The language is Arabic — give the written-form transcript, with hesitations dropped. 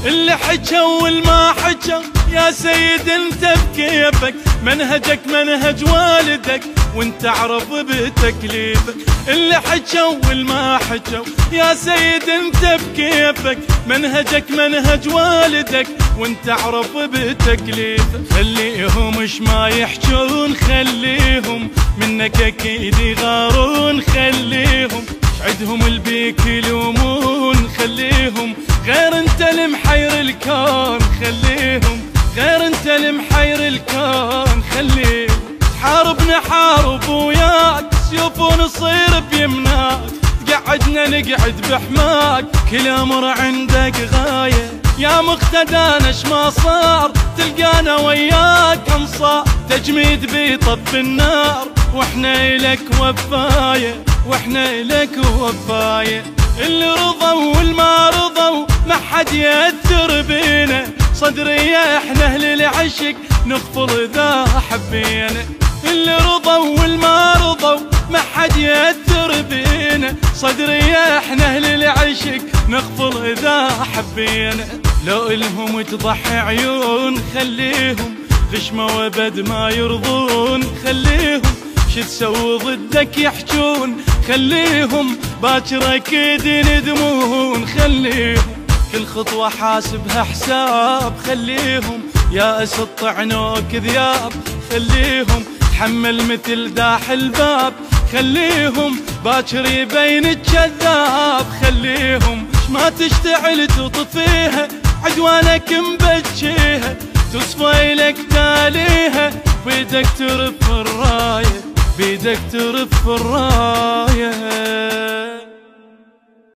اللي حكوا والما حكوا يا سيد انت بكيفك، منهجك منهج والدك وانت اعرف بتكليفك. اللي حكوا والما حكوا يا سيد انت بكيفك، منهجك منهج والدك وانت اعرف بتكليفك. خليهم اش ما يحجون، خليهم منك اكيد يغارون، خليهم عدهم البيك يلومون، خليهم غير انت المحير الكون، خليهم غير انت المحير الكون. خليهم تحارب نحارب وياك، سيوف ونصير بيمناك، تقعدنا نقعد بحماك، كل امر عندك غايه. يا مقتدانا اش ما صار تلقانا وياك انصار، تجميد بيطب النار واحنا الك وفايه، واحنا الك وفايه. اللي رضوا والما رضوا ما حد يأثر بينا، صدرية احنا اهل العشق نغفر اذا حبينا. اللي رضوا والما رضوا ما حد يأثر بينا، صدرية احنا اهل العشق نغفر اذا حبينا. لو الهم تضحي عيون خليهم، غشمة وبد ما يرضون، خليهم شو تسوي ضدك يحجون، خليهم باكر اكيد يندمون، خليهم كل خطوة حاسبها حساب، خليهم يا اسد طعنوك ذياب، خليهم تحمل مثل داح الباب، خليهم باكر يبين الكذاب، خليهم ما تشتعل تطفيها عدوانك مبجيها، تصفى لك تاليها بيدك ترف الرايه، بيدك ترف الرايه.